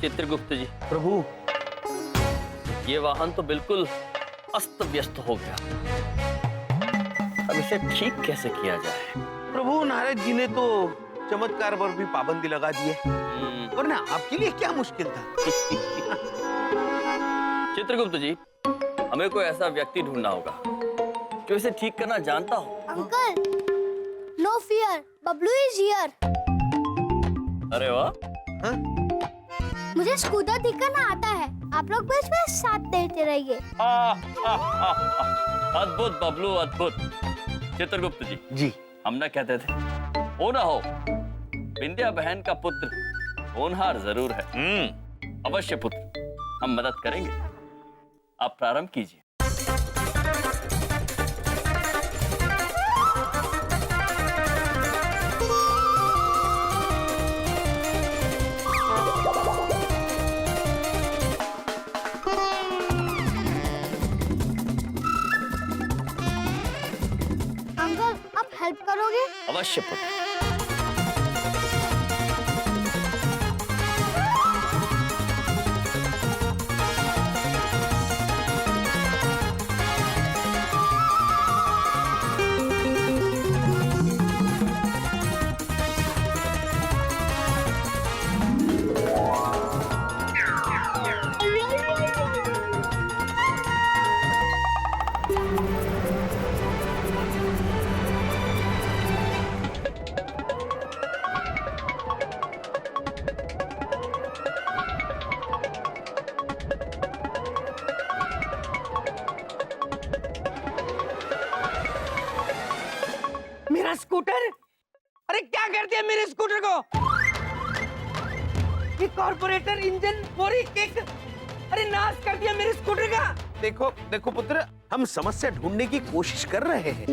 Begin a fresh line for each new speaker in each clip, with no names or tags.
चित्रगुप्त जी,
प्रभु,
ये वाहन तो बिल्कुल अस्त व्यस्त हो गया। अब इसे ठीक कैसे किया जाए?
प्रभु नारद जी ने तो चमत्कार पर भी पाबंदी लगा दी है, वरना आपके लिए क्या मुश्किल था?
चित्रगुप्त जी, हमें कोई ऐसा व्यक्ति ढूंढना होगा जो इसे ठीक करना जानता हो।
Uncle, no fear, Bablu is here.
अरे वाह,
हाँ?
मुझे स्कूटर ठीक करना आता है, आप लोग बस में साथ देते रहिए।
अद्भुत बबलू, अद्भुत। चित्रगुप्त जी,
जी,
हम ना कहते थे, हो ना हो, विंध्या बहन का पुत्र होनहार जरूर है। अवश्य पुत्र, हम मदद करेंगे। आप प्रारंभ कीजिए।
अंकल, आप हेल्प करोगे?
अवश्य पुत्र।
मेरा स्कूटर, अरे क्या कर दिया मेरे स्कूटर को? ये कॉर्पोरेटर इंजन पूरी किक, अरे नाश कर दिया मेरे स्कूटर का।
देखो देखो पुत्र, हम समस्या ढूंढने की कोशिश कर रहे हैं।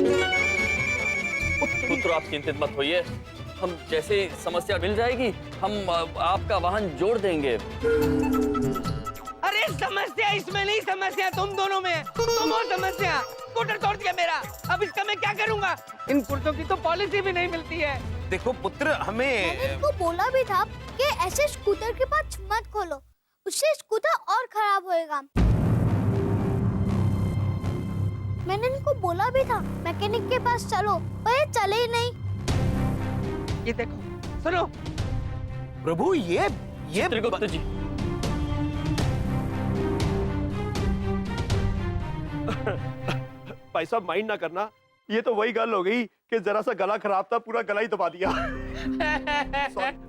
पुत्र, आप चिंतित मत होइए, हम जैसे समस्या मिल जाएगी, हम आपका वाहन जोड़ देंगे।
अरे समस्या इसमें नहीं, समस्या तुम दोनों में है। तुम हो समस्या। स्कूटर तोड़ दिया मेरा, अब इसका मैं क्या करूंगा? इन पुर्जों की तो पॉलिसी भी नहीं मिलती है।
देखो पुत्र, हमें
मैंने इनको बोला भी था कि ऐसे स्कूटर के पास मत खोलो, उससे स्कूटर और खराब होएगा। मैंने इनको बोला भी था मैकेनिक के पास चलो, पर ये चले ही नहीं।
ये देखो, सुनो
प्रभु, ये
चित्रगुप्त जी,
भाई साहब माइंड ना करना, ये तो वही गल हो गई कि जरा सा गला खराब था, पूरा गला ही दबा दिया।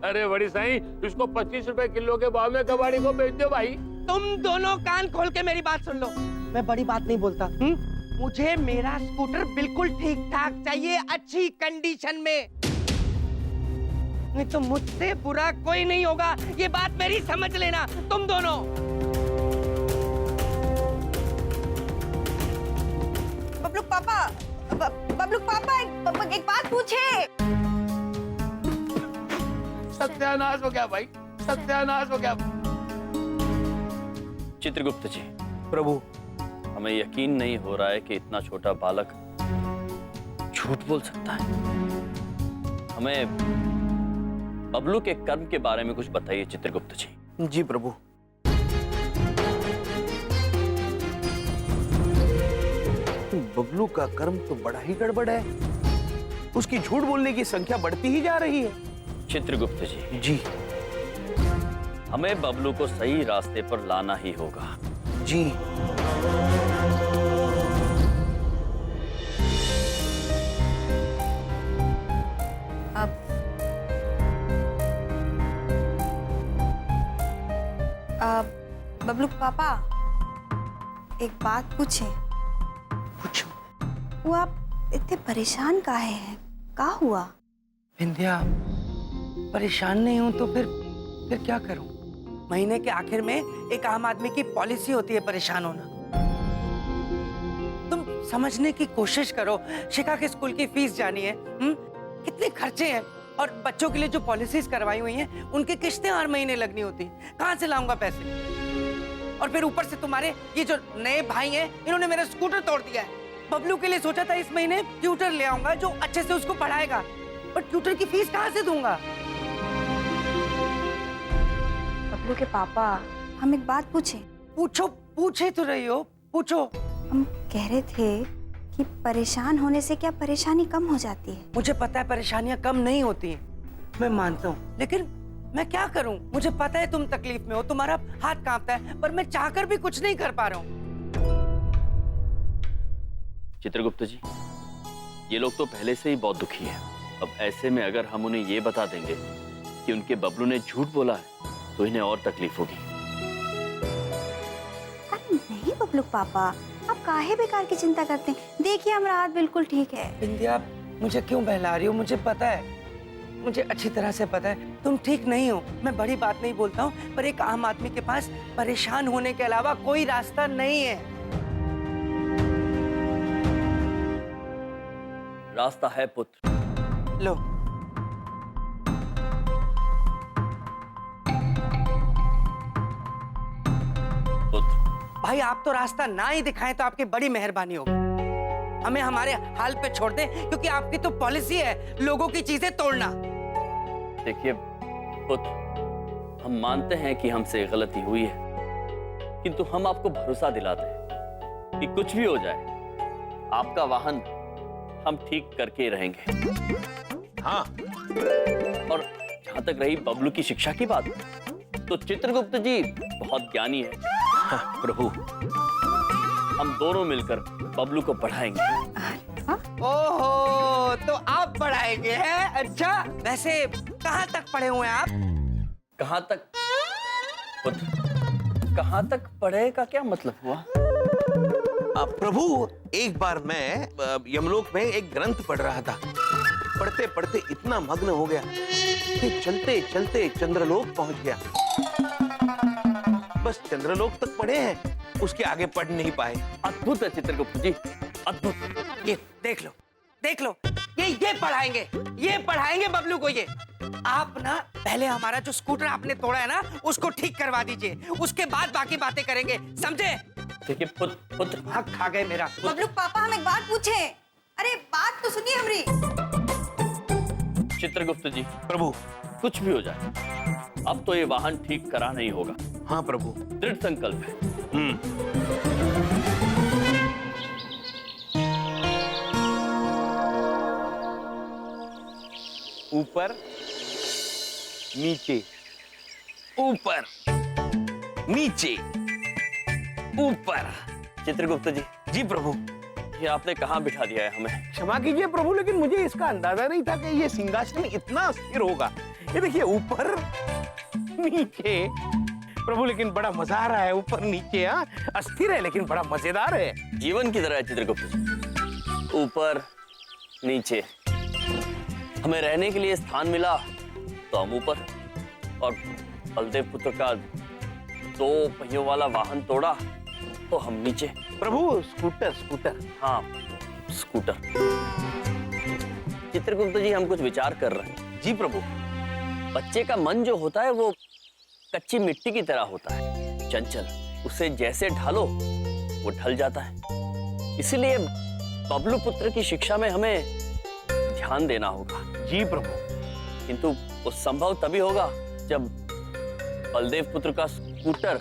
अरे बड़ी साईं, इसको 25 रुपए किलो के भाव में कबाड़ी को बेच दो भाई।
तुम दोनों कान खोल के मेरी बात सुन लो। मैं बड़ी बात नहीं बोलता। मुझे मेरा स्कूटर बिल्कुल ठीक ठाक चाहिए, अच्छी कंडीशन में, नहीं तो मुझसे बुरा कोई नहीं होगा। ये बात मेरी समझ लेना तुम दोनों।
बबलू पापा, बबलू पापा, एक बात पूछे।
सत्यानाश हो गया भाई, सत्यानाश हो गया।
चित्रगुप्त जी,
प्रभु,
हमें यकीन नहीं हो रहा है कि इतना छोटा बालक झूठ बोल सकता है। हमें बबलू के कर्म के बारे में कुछ बताइए चित्रगुप्त जी।
जी प्रभु। बबलू का कर्म तो बड़ा ही गड़बड़ है, उसकी झूठ बोलने की संख्या बढ़ती ही जा रही है।
चित्रगुप्त जी,
जी
हमें बबलू को सही रास्ते पर लाना ही होगा।
जी।
बबलू पापा, एक बात पूछे।
पूछो।
वो आप इतने परेशान काहे हैं? क्या हुआ?
विंध्या, परेशान नहीं हूं तो फिर क्या करूं? महीने के आखिर में एक आम आदमी की पॉलिसी होती है परेशान होना। तुम समझने की कोशिश करो। शिखा के स्कूल की फीस जानी है, कितने खर्चे हैं, और बच्चों के लिए जो पॉलिसीज करवाई हुई हैं उनकी किस्तें हर महीने लगनी होती। कहां से लाऊंगा पैसे? और फिर ऊपर से तुम्हारे ये जो नए भाई हैं, इन्होंने मेरा स्कूटर तोड़ दिया है। बबलू के लिए सोचा था इस महीने ट्यूटर ले आऊंगा जो अच्छे से उसको पढ़ाएगा, पर ट्यूटर की फीस कहां से दूंगा?
बबलू के पापा, हम एक बात पूछें?
पूछो, पूछे तो रही हो, पूछो।
हम कह रहे थे कि परेशान होने से क्या परेशानी कम हो जाती है?
मुझे पता है परेशानियां कम नहीं होती हैं, मैं मानता हूँ, लेकिन मैं क्या करूँ? मुझे पता है तुम तकलीफ में हो, तुम्हारा हाथ कांपता है, पर मैं चाहकर भी कुछ नहीं कर पा रहा हूँ।
चित्रगुप्त जी, ये लोग तो पहले से ही बहुत दुखी हैं। अब ऐसे में अगर हम उन्हें ये बता देंगे कि उनके बबलू ने झूठ बोला है तो इन्हें और तकलीफ होगी।
अरे नहीं बबलू पापा, आप काहे बेकार की चिंता करते हैं? देखिए हमारा हाथ बिल्कुल ठीक है।
बिंदिया, आप मुझे क्यों बहला रही हो? मुझे पता है, मुझे अच्छी तरह से पता है तुम ठीक नहीं हो। मैं बड़ी बात नहीं बोलता हूँ, पर एक आम आदमी के पास परेशान होने के अलावा कोई रास्ता नहीं है।
रास्ता है पुत्र।
लो,
पुत्र,
भाई आप तो रास्ता ना ही दिखाएं तो आपकी बड़ी मेहरबानी होगी। हमें हमारे हाल पे छोड़ दें, क्योंकि आपकी तो पॉलिसी है लोगों की चीजें तोड़ना।
देखिए पुत्र, हम मानते हैं कि हमसे गलती हुई है, किंतु हम आपको भरोसा दिलाते हैं कि कुछ भी हो जाए आपका वाहन हम ठीक करके रहेंगे।
हाँ,
और जहां तक रही बबलू की शिक्षा की बात, तो चित्रगुप्त जी बहुत ज्ञानी है।
हाँ प्रभु,
हम दोनों मिलकर बबलू को पढ़ाएंगे।
ओहो, तो आप पढ़ाएंगे हैं? अच्छा, वैसे कहाँ तक पढ़े हुए हैं आप?
कहां तक पुत्र, कहां तक पढ़े का क्या मतलब हुआ?
प्रभु, एक बार मैं यमलोक में एक ग्रंथ पढ़ रहा था। पढ़ते पढ़ते इतना मग्न हो गया कि चलते चलते चंद्रलोक पहुंच गया। बस चंद्रलोक तक पढ़े हैं, उसके आगे पढ़ नहीं पाए।
अद्भुत है चित्रगुप्त जी, अद्भुत।
ये देख लो, देख लो, ये पढ़ाएंगे बबलू को। ये आप ना पहले हमारा जो स्कूटर आपने तोड़ा है ना, उसको ठीक करवा दीजिए, उसके बाद बाकी बातें करेंगे, समझे?
देखिए पुत्र,
हक खा गए मेरा।
बबलू पापा, हम एक बात पूछें? अरे बात तो सुनिए हमारी।
चित्रगुप्त जी,
प्रभु।
कुछ भी हो जाए, अब तो ये वाहन ठीक कराना ही होगा।
हाँ प्रभु,
दृढ़ संकल्प है।
ऊपर नीचे, ऊपर नीचे, ऊपर।
चित्रगुप्त जी,
जी प्रभु।
ये आपने कहाँ बिठा दिया है हमें?
क्षमा कीजिए प्रभु, लेकिन मुझे इसका अंदाजा नहीं था कि ये सिंहासन इतना स्थिर होगा। ये देखिए, ऊपर नीचे। प्रभु, लेकिन बड़ा मजा आ रहा है। ऊपर नीचे, हाँ, अस्थिर है लेकिन बड़ा मजेदार है।
जीवन की तरह है चित्रगुप्त जी। ऊपर नीचे, हमें रहने के लिए स्थान मिला तो हम ऊपर, और बलदेव पुत्र का 2 पहियों वाला वाहन तोड़ा तो हम नीचे।
प्रभु, स्कूटर।
हाँ, स्कूटर। चित्रगुप्त जी, हम कुछ विचार कर रहे हैं।
जी प्रभु।
बच्चे का मन जो होता है वो कच्ची मिट्टी की तरह होता है, चंचल। उसे जैसे ढालो वो ढल जाता है। इसीलिए बबलू पुत्र की शिक्षा में हमें ध्यान देना होगा।
जी प्रभु।
किंतु वो संभव तभी होगा जब बलदेव पुत्र का स्कूटर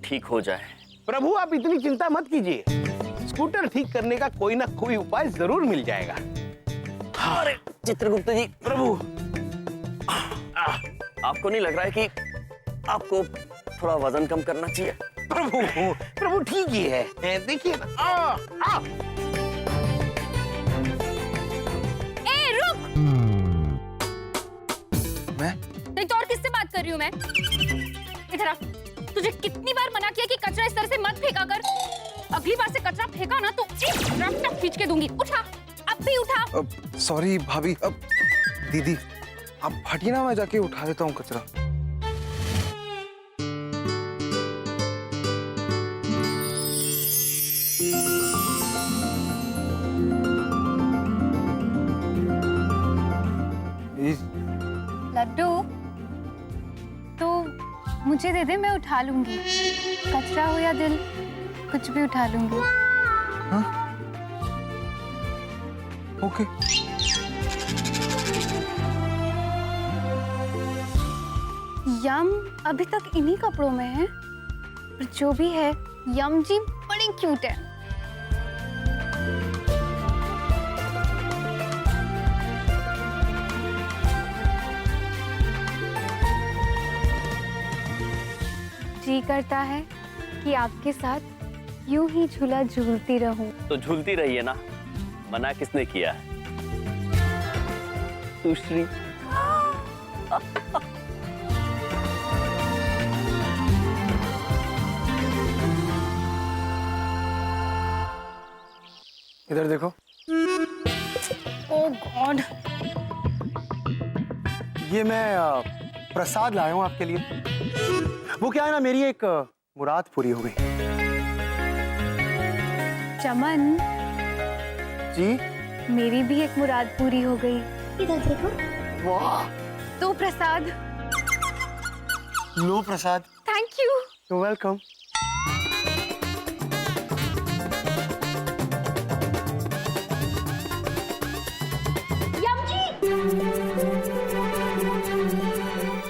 ठीक हो जाए।
प्रभु, आप इतनी चिंता मत कीजिए, स्कूटर ठीक करने का कोई ना कोई उपाय जरूर मिल जाएगा।
अरे चित्रगुप्त जी,
प्रभु,
आपको नहीं लग रहा है कि आपको थोड़ा वजन कम करना चाहिए?
प्रभु ठीक ही है, देखिए ना।
ए रुक!
मैं?
नहीं तो और किससे बात कर रही हूँ मैं? इधर आ। तुझे कितनी बार मना किया कि कचरा इस तरह से मत फेंका कर? अगली बार से कचरा फेंका ना तो एक रफ्ता खींच के दूंगी। उठा, अब भी उठा।
सॉरी भाभी। अब दीदी आप हटिए ना, मैं जाके उठा देता हूँ कचरा।
लड्डू, तो मुझे दे दे, मैं उठा लूंगी। कचरा हो या दिल, कुछ भी उठा लूंगी।
हाँ? ओके।
यम अभी तक इन्हीं कपड़ों में है, पर जो भी है यम जी बड़ी क्यूट है। जी करता है कि आपके साथ यूं ही झूला झूलती रहूं।
तो झूलती रहिए ना, मना किसने किया है? सुश्री।
इधर देखो।
ओह गॉड।
ये मैं प्रसाद लाया हूँ आपके लिए। वो क्या है ना, मेरी एक मुराद पूरी हो गई।
चमन,
जी
मेरी भी एक मुराद पूरी हो गई।
इधर देखो।
वाह।
तो प्रसाद।
लो प्रसाद।
Thank you.
You welcome.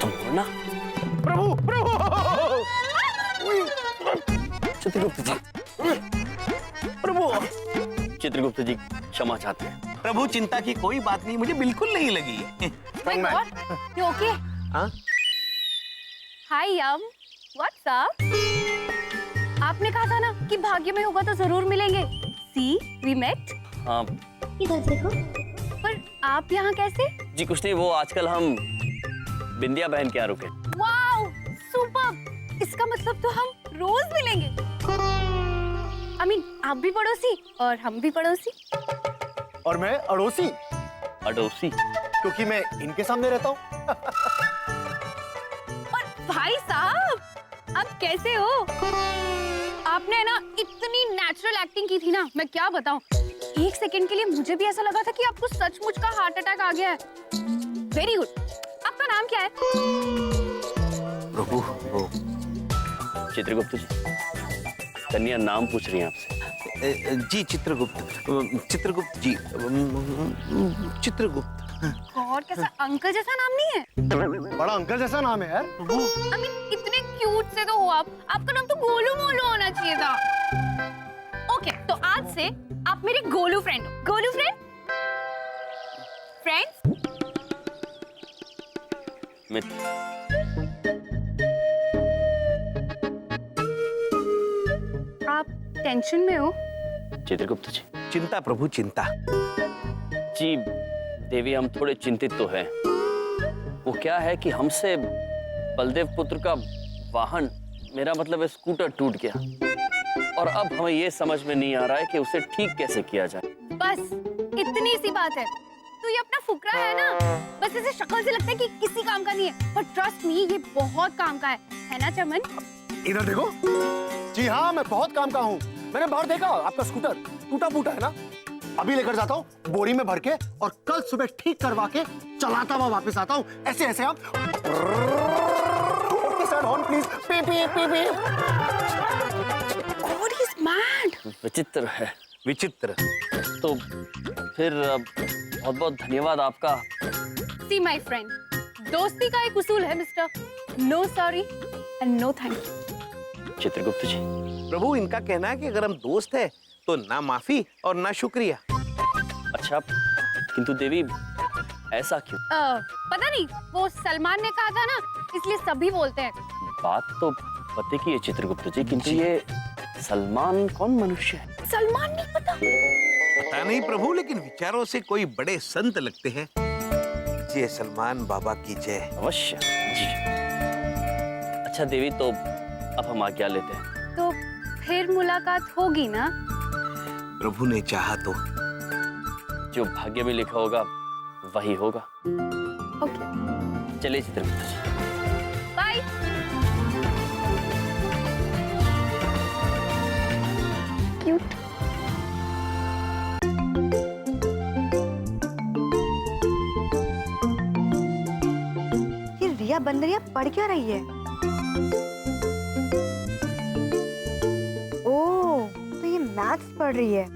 तुम ना
प्रभु प्रभु।
चित्रगुप्त जी,
प्रभु
चित्रगुप्त जी क्षमा चाहते हैं।
प्रभु, चिंता की कोई बात नहीं, मुझे बिल्कुल नहीं लगी।
My God, you okay?
हाँ?
हाय यम, व्हाट्स अप? आपने कहा था ना कि भाग्य में होगा तो जरूर मिलेंगे। सी, वी मेट।
हाँ
इधर देखो।
पर आप यहाँ कैसे?
जी कुछ नहीं, वो आजकल हम बिंदिया बहन के यहाँ रुके।
Wow, super! इसका मतलब तो हम रोज मिलेंगे। I mean, आप भी पड़ोसी और हम भी पड़ोसी।
और मैं अड़ोसी,
अड़ोसी?
क्योंकि मैं इनके सामने रहता हूँ।
और भाई साहब, आप कैसे हो? आपने ना इतनी नेचुरल एक्टिंग की थी ना, मैं क्या बताऊं। एक सेकंड के लिए मुझे भी ऐसा लगा था कि आपको सचमुच का हार्ट अटैक आ गया है। Very good. आपका नाम क्या है?
प्रभु, वो
चित्रगुप्त जी, कन्या नाम पूछ रही है आपसे।
जी चित्रगुप्त, चित्रगुप्त जी, चित्रगुप्त।
और कैसा अंकल जैसा नाम नहीं है?
बड़ा अंकल जैसा नाम है यार।
I mean, इतने क्यूट से तो हो आप। आपका नाम तो गोलू मोलू होना चाहिए था। ओके, तो आज से आप मेरे गोलू फ्रेंड हो। गोलू फ्रेंड? फ्रेंड्स?
मित्र।
आप टेंशन में हो?
चित्रगुप्त जी।
चिंता प्रभु, चिंता।
जी देवी, हम थोड़े चिंतित तो हैं। वो क्या है कि हमसे बलदेव पुत्र का वाहन, मेरा मतलब है स्कूटर, टूट गया और अब हमें ये समझ में नहीं आ रहा है कि उसे ठीक कैसे किया जाए।
बस इतनी सी बात है। तो ये अपना फुकरा है ना, बस इसे शक्ल से लगता है कि किसी काम का नहीं है, पर ट्रस्ट मी, ये बहुत काम का है ना चमन?
इधर देखो। जी हाँ, मैं बहुत काम का हूँ। मैंने बाहर देखा, आपका स्कूटर टूटा फूटा है ना। अभी लेकर जाता हूँ बोरी में भर के और कल सुबह ठीक करवा के चलाता हुआ वापस आता हूँ। ऐसे ऐसे आप। Okay sir, horn please. P P P P.
God, he's mad.
विचित्र है।
विचित्र।
तो फिर बहुत बहुत धन्यवाद आपका।
See my friend, दोस्ती का एक उसूल है mister, no sorry and no thank you.
Chitragupta ji,
प्रभु, इनका कहना है कि अगर हम दोस्त हैं तो ना माफी और ना शुक्रिया।
अच्छा किंतु देवी ऐसा क्यों?
पता नहीं, वो सलमान ने कहा था ना, इसलिए सभी बोलते हैं।
बात तो पते की है चित्रगुप्त जी, किंतु ये सलमान कौन मनुष्य है?
सलमान नहीं पता?
पता नहीं प्रभु, लेकिन विचारों से कोई बड़े संत लगते हैं। जय सलमान बाबा की जय।
अवश्य जी। अच्छा देवी, तो अब हम आज्ञा लेते हैं।
तो फिर मुलाकात होगी ना?
प्रभु ने चाहा तो।
जो भाग्य में लिखा होगा वही होगा।
ओके,
चलिए चित्रगुप्त जी।
बाय। क्यूट।
ये रिया बंदरिया पढ़ क्या रही है? ओह, तो ये मैथ्स पढ़ रही है।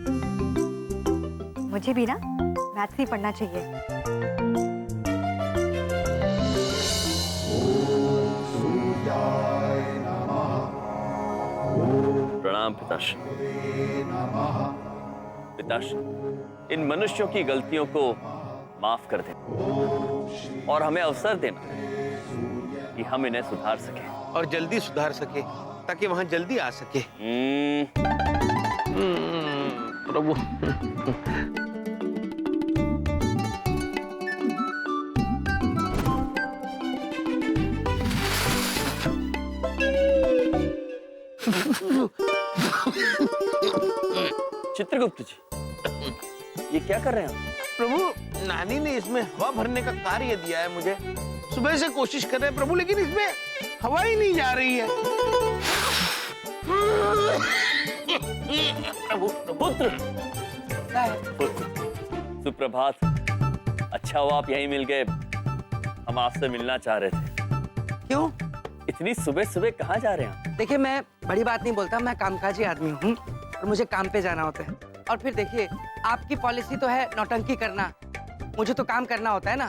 मुझे भी ना मैथ्स ही पढ़ना चाहिए।
प्रणाम पिताश्री। पिताश्री, इन मनुष्यों की गलतियों को माफ कर देना और हमें अवसर देना कि हम इन्हें सुधार सकें
और जल्दी सुधार सके, ताकि वहां जल्दी आ सके। प्रभु।
चित्रगुप्त जी, ये क्या कर रहे हैं आप?
प्रभु, नानी ने इसमें हवा भरने का कार्य दिया है मुझे। सुबह से कोशिश कर रहे हैं प्रभु, लेकिन इसमें हवा ही नहीं जा रही है।
प्रभु, पुत्र, सुप्रभात। अच्छा हुआ आप यहीं मिल गए, हम आपसे मिलना चाह रहे थे।
क्यों?
इतनी सुबह सुबह कहाँ जा रहे हैं?
देखिए, मैं बड़ी बात नहीं बोलता, मैं कामकाजी आदमी हूँ और मुझे काम पे जाना होता है। और फिर देखिए, आपकी पॉलिसी तो है नौटंकी करना, मुझे तो काम करना होता है ना।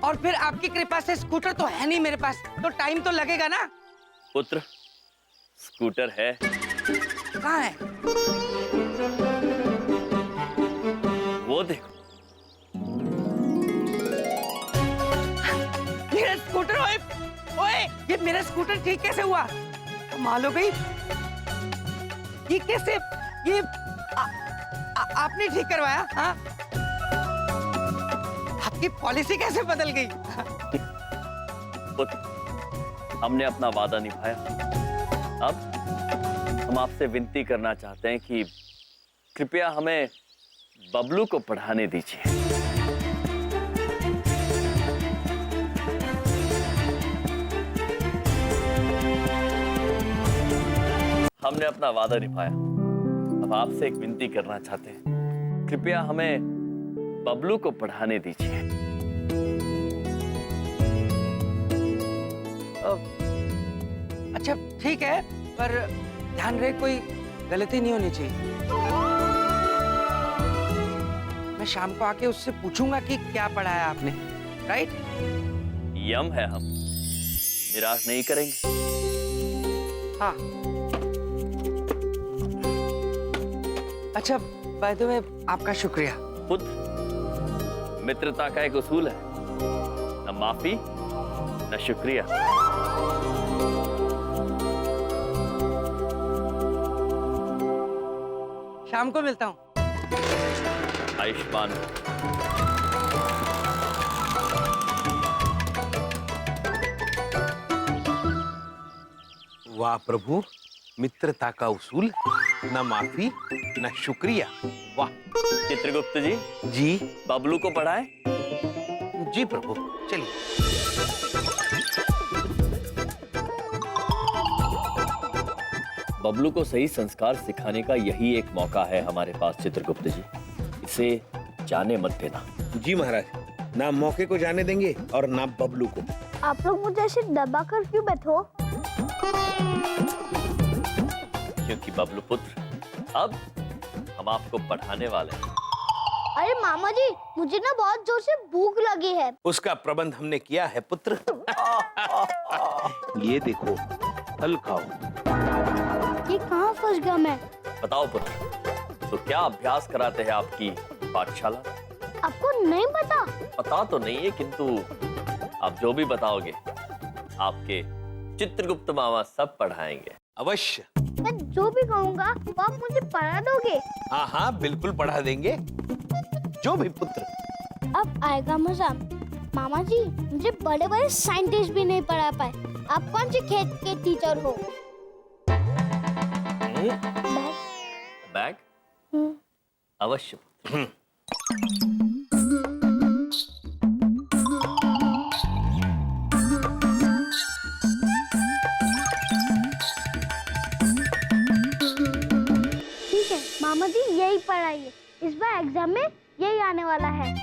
और फिर आपकी कृपा से स्कूटर तो है नहीं मेरे पास, तो टाइम तो लगेगा ना।
पुत्र, स्कूटर है।
कहाँ है?
वो देखो।
मेरा स्कूटर, ओए, ओए, ये मेरा स्कूटर ठीक कैसे हुआ? कमाल हो गई। ये कैसे, ये आपने ठीक करवाया? हाँ? आपकी पॉलिसी कैसे बदल गई?
पुत्र, हमने अपना वादा निभाया। अब हम आपसे विनती करना चाहते हैं कि कृपया हमें बबलू को पढ़ाने दीजिए। हमने अपना वादा निभाया, अब आपसे एक विनती करना चाहते हैं, कृपया हमें बबलू को पढ़ाने दीजिए।
अच्छा ठीक है, पर ध्यान रहे कोई गलती नहीं होनी चाहिए। मैं शाम को आके उससे पूछूंगा कि क्या पढ़ाया आपने, राइट?
यम है, हम निराश नहीं करेंगे।
हाँ। अच्छा, बाय द वे, आपका शुक्रिया।
पुत्र, मित्रता का एक उसूल है, न माफी न शुक्रिया।
शाम को मिलता हूँ।
आयुष्मान।
वाह प्रभु, मित्रता का उसूल, न माफी न शुक्रिया। वाह।
चित्रगुप्त जी,
जी।
बबलू को पढ़ाएं?
जी प्रभु, चलिए।
बबलू को सही संस्कार सिखाने का यही एक मौका है हमारे पास चित्रगुप्त जी, इसे जाने मत देना।
जी महाराज, ना मौके को जाने देंगे और ना बबलू को।
आप लोग मुझे ऐसे दबा कर क्यों बैठो?
क्योंकि बबलू पुत्र, अब हम आपको पढ़ाने वाले हैं।
अरे मामा जी, मुझे ना बहुत जोर से भूख लगी है।
उसका प्रबंध हमने किया है पुत्र। ये देखो, फल खाओ।
ये कहाँ फंस गया मैं?
बताओ पुत्र, तो क्या अभ्यास कराते हैं आपकी पाठशाला?
आपको नहीं पता?
पता तो नहीं है, किंतु आप जो भी बताओगे आपके चित्रगुप्त मामा सब पढ़ाएंगे।
अवश्य।
मैं जो भी कहूँगा वो आप मुझे पढ़ा दोगे?
हाँ हाँ, बिल्कुल पढ़ा देंगे, जो भी पुत्र।
अब आएगा मजा। मामा जी, मुझे बड़े बड़े साइंटिस्ट भी नहीं पढ़ा पाए। आप कौन से खेत के टीचर हो?
बैग? अवश्य पुत्र।
ठीक है मामा जी, यही पढ़ाइए। इस बार एग्जाम में यही आने वाला है।